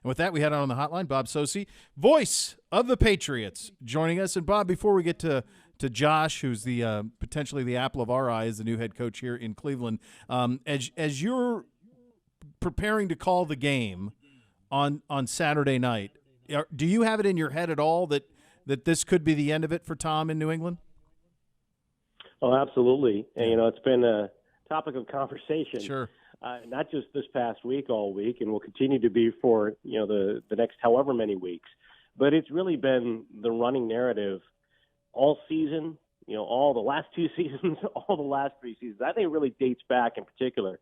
And with that, we head on the hotline, Bob Socci, voice of the Patriots, joining us. And Bob, before we get to Josh, who's the potentially the apple of our eye as the new head coach here in Cleveland, as you're preparing to call the game on Saturday night, do you have it in your head at all that this could be the end of it for Tom in New England? Oh, absolutely. And, it's been a topic of conversation. Sure. Not just this past week, all week, and will continue to be for, the next however many weeks. But it's really been the running narrative all season, all the last 2 seasons, all the last 3 seasons. I think it really dates back in particular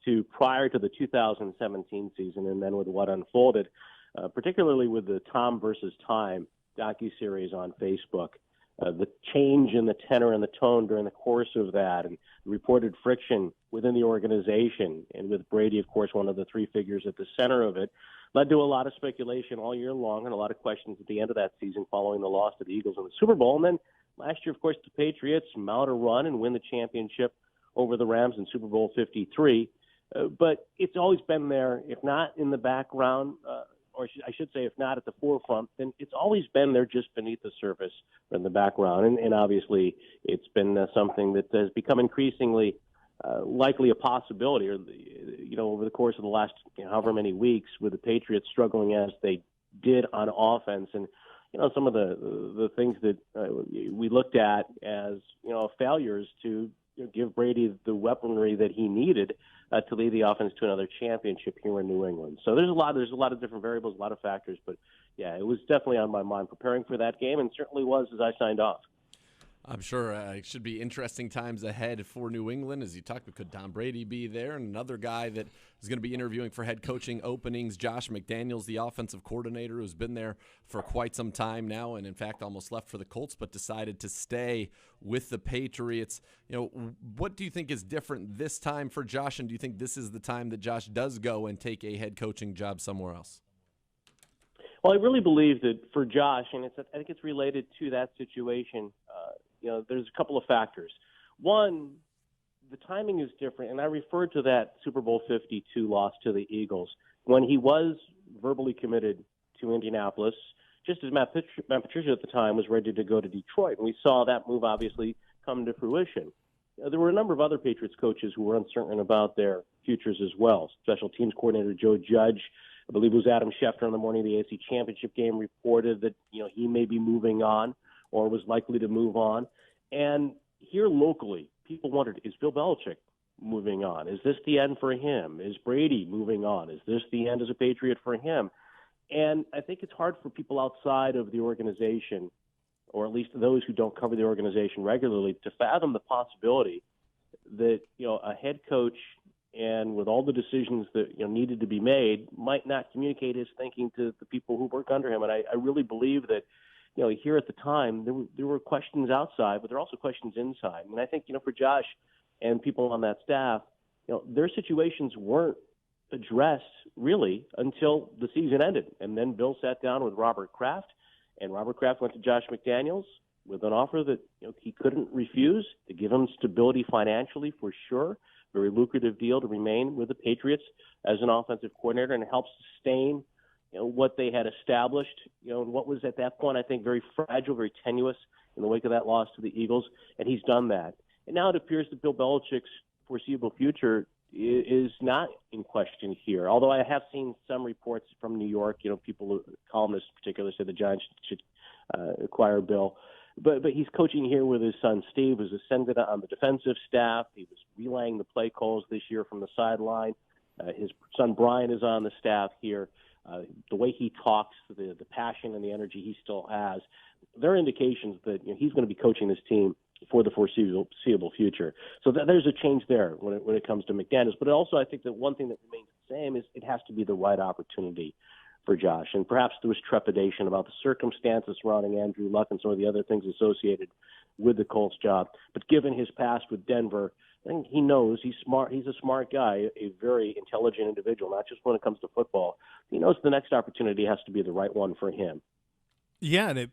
to prior to the 2017 season, and then with what unfolded, particularly with the Tom versus Time docuseries on Facebook. The change in the tenor and the tone during the course of that, and the reported friction within the organization, and with Brady, of course, one of the three figures at the center of it, led to a lot of speculation all year long and a lot of questions at the end of that season following the loss to the Eagles in the Super Bowl. And then last year, of course, the Patriots mount a run and win the championship over the Rams in Super Bowl 53. But it's always been there, if not in the background, or I should say, if not at the forefront, then it's always been there just beneath the surface in the background. And obviously, it's been something that has become increasingly likely a possibility, or over the course of the last however many weeks, with the Patriots struggling as they did on offense. And some of the things that we looked at as failures to give Brady the weaponry that he needed to lead the offense to another championship here in New England. So there's a lot of different variables, a lot of factors, but yeah, it was definitely on my mind preparing for that game, and certainly was as I signed off. I'm sure it should be interesting times ahead for New England. As you talked, could Tom Brady be there? And another guy that is going to be interviewing for head coaching openings, Josh McDaniels, the offensive coordinator, who's been there for quite some time now, and in fact almost left for the Colts, but decided to stay with the Patriots. What do you think is different this time for Josh, and do you think this is the time that Josh does go and take a head coaching job somewhere else? Well, I really believe that for Josh, and I think it's related to that situation, there's a couple of factors. One, the timing is different, and I referred to that Super Bowl 52 loss to the Eagles when he was verbally committed to Indianapolis, just as Matt Patricia at the time was ready to go to Detroit. And we saw that move obviously come to fruition. There were a number of other Patriots coaches who were uncertain about their futures as well. Special teams coordinator Joe Judge, I believe it was Adam Schefter on the morning of the AFC Championship game, reported that he may be moving on or was likely to move on. And here locally, people wondered, is Bill Belichick moving on? Is this the end for him? Is Brady moving on? Is this the end as a Patriot for him? And I think it's hard for people outside of the organization, or at least those who don't cover the organization regularly, to fathom the possibility that a head coach, and with all the decisions that needed to be made, might not communicate his thinking to the people who work under him. And I really believe that here at the time, there were questions outside, but there are also questions inside. And I think, for Josh and people on that staff, their situations weren't addressed really until the season ended. And then Bill sat down with Robert Kraft, and Robert Kraft went to Josh McDaniels with an offer that he couldn't refuse to give him stability financially for sure. Very lucrative deal to remain with the Patriots as an offensive coordinator and help sustain what they had established, and what was at that point, I think, very fragile, very tenuous in the wake of that loss to the Eagles, and he's done that. And now it appears that Bill Belichick's foreseeable future is not in question here, although I have seen some reports from New York, people, columnists in particular, say the Giants should acquire Bill. But he's coaching here with his son Steve, who's ascended on the defensive staff. He was relaying the play calls this year from the sideline. His son Brian is on the staff here. The way he talks, the passion and the energy he still has, there are indications that he's going to be coaching this team for the foreseeable future. So there's a change there when it comes to McDaniels. But also I think that one thing that remains the same is it has to be the right opportunity for Josh. And perhaps there was trepidation about the circumstances surrounding Andrew Luck and some of the other things associated with the Colts job. But given his past with Denver, I think he knows he's smart. He's a smart guy, a very intelligent individual, not just when it comes to football. He knows the next opportunity has to be the right one for him. Yeah, and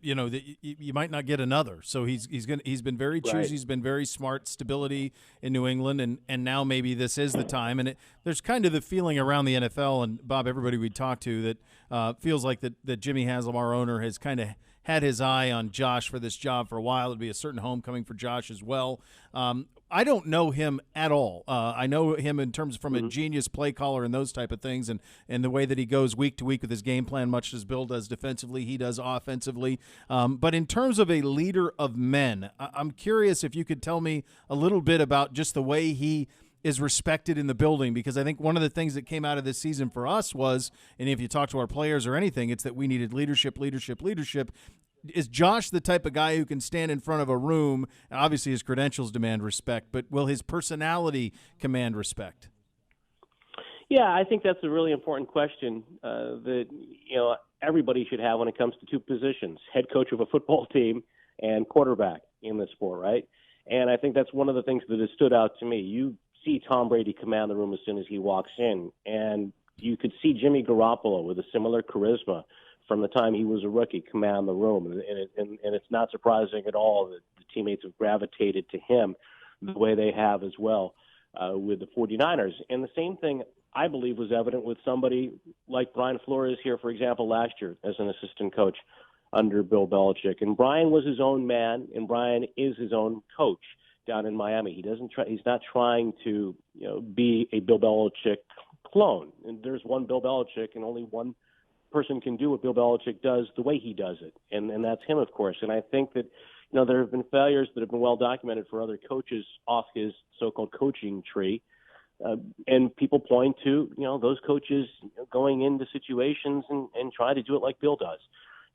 you might not get another. So he's been very choosy. Right. He's been very smart. Stability in New England, and now maybe this is the time. And there's kind of the feeling around the NFL and Bob, everybody we talk to that feels like that Jimmy Haslam, our owner, has kind of had his eye on Josh for this job for a while. It'd be a certain homecoming for Josh as well. I don't know him at all. I know him in terms from a genius play caller and those type of things, and the way that he goes week to week with his game plan, much as Bill does defensively, he does offensively. But in terms of a leader of men, I'm curious if you could tell me a little bit about just the way he is respected in the building, because I think one of the things that came out of this season for us was, and if you talk to our players or anything, it's that we needed leadership. Is Josh the type of guy who can stand in front of a room? Obviously, his credentials demand respect, but will his personality command respect? Yeah, I think that's a really important question that everybody should have when it comes to two positions: head coach of a football team and quarterback in the sport, right? And I think that's one of the things that has stood out to me. You see Tom Brady command the room as soon as he walks in, and you could see Jimmy Garoppolo with a similar charisma from the time he was a rookie command the room. And it's not surprising at all that the teammates have gravitated to him the way they have as well with the 49ers. And the same thing, I believe, was evident with somebody like Brian Flores here, for example, last year as an assistant coach under Bill Belichick. And Brian was his own man, and Brian is his own coach down in Miami. He's not trying to be a Bill Belichick clone. And there's one Bill Belichick, and only one person can do what Bill Belichick does the way he does it, and that's him, of course. And I think that there have been failures that have been well documented for other coaches off his so-called coaching tree, and people point to those coaches going into situations and try to do it like Bill does.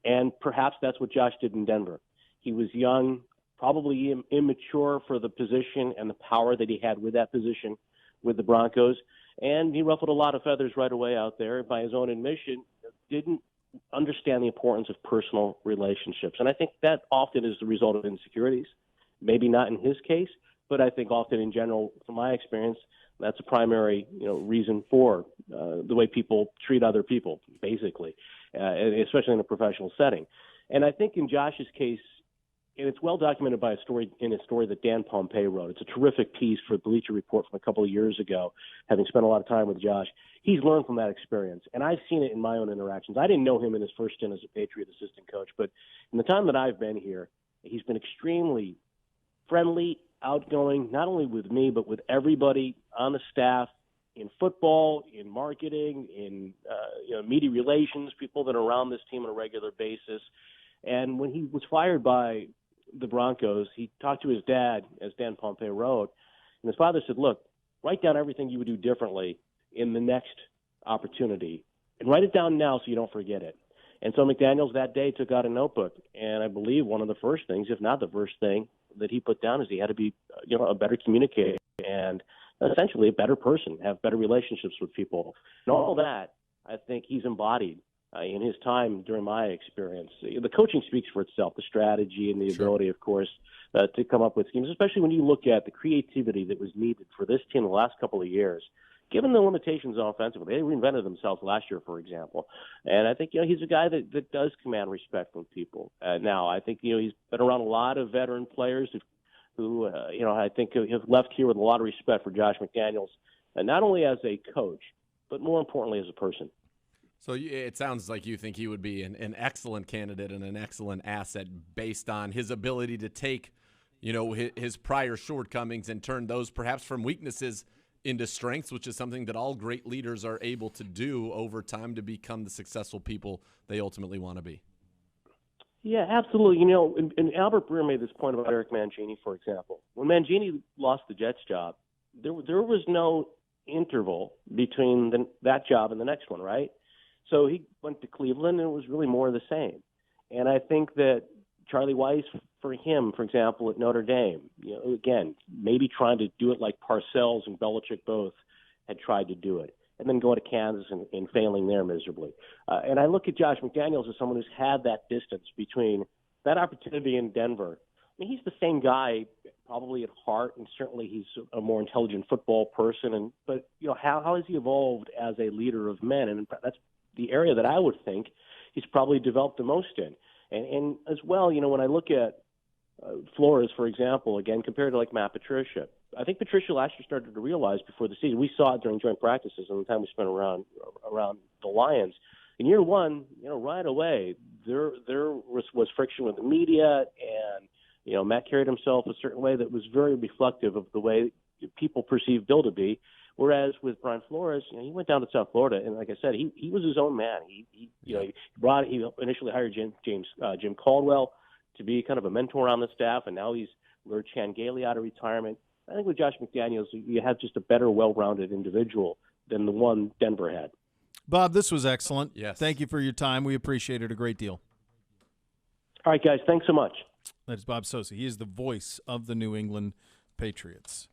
And perhaps that's what Josh did in Denver. He was young, probably immature for the position and the power that he had with that position with the Broncos, and he ruffled a lot of feathers right away out there. By his own admission, didn't understand the importance of personal relationships. And I think that often is the result of insecurities. Maybe not in his case, but I think often in general, from my experience, that's a primary reason for the way people treat other people, basically, especially in a professional setting. And I think in Josh's case, and it's well documented by a story that Dan Pompei wrote. It's a terrific piece for Bleacher Report from a couple of years ago, having spent a lot of time with Josh. He's learned from that experience, and I've seen it in my own interactions. I didn't know him in his first stint as a Patriot assistant coach, but in the time that I've been here, he's been extremely friendly, outgoing, not only with me, but with everybody on the staff, in football, in marketing, in media relations, people that are around this team on a regular basis. And when he was fired by the Broncos, he talked to his dad, as Dan Pompei wrote, and his father said, look, write down everything you would do differently in the next opportunity, and write it down now so you don't forget it. And so McDaniels that day took out a notebook, and I believe one of the first things, if not the first thing, that he put down is he had to be a better communicator and essentially a better person, have better relationships with people. And all that, I think he's embodied in his time during my experience. The coaching speaks for itself, the strategy and the ability, of course, to come up with schemes, especially when you look at the creativity that was needed for this team the last couple of years. Given the limitations offensively, they reinvented themselves last year, for example. And I think he's a guy that does command respect from people. Now, I think he's been around a lot of veteran players who I think have left here with a lot of respect for Josh McDaniels, and not only as a coach, but more importantly as a person. So it sounds like you think he would be an excellent candidate and an excellent asset based on his ability to take, his prior shortcomings and turn those perhaps from weaknesses into strengths, which is something that all great leaders are able to do over time to become the successful people they ultimately want to be. Yeah, absolutely. And Albert Breer made this point about Eric Mangini, for example. When Mangini lost the Jets job, there was no interval between that job and the next one, right? So he went to Cleveland, and it was really more of the same. And I think that Charlie Weiss, for him, for example, at Notre Dame, again, maybe trying to do it like Parcells and Belichick both had tried to do it, and then go to Kansas and failing there miserably. And I look at Josh McDaniels as someone who's had that distance between that opportunity in Denver. I mean, he's the same guy probably at heart, and certainly he's a more intelligent football person. But how has he evolved as a leader of men? And that's the area that I would think he's probably developed the most in. And as well, when I look at Flores, for example, again, compared to like Matt Patricia, I think Patricia last year started to realize before the season, we saw it during joint practices and the time we spent around the Lions. In year one, right away, there was friction with the media, and Matt carried himself a certain way that was very reflective of the way people perceived Bill to be. Whereas with Brian Flores, he went down to South Florida, and like I said, he was his own man. He initially hired Jim Caldwell to be kind of a mentor on the staff, and now he's lured Chan Gailey out of retirement. I think with Josh McDaniels, you have just a better, well-rounded individual than the one Denver had. Bob, this was excellent. Yes. Thank you for your time. We appreciate it a great deal. All right, guys. Thanks so much. That is Bob Socci. He is the voice of the New England Patriots.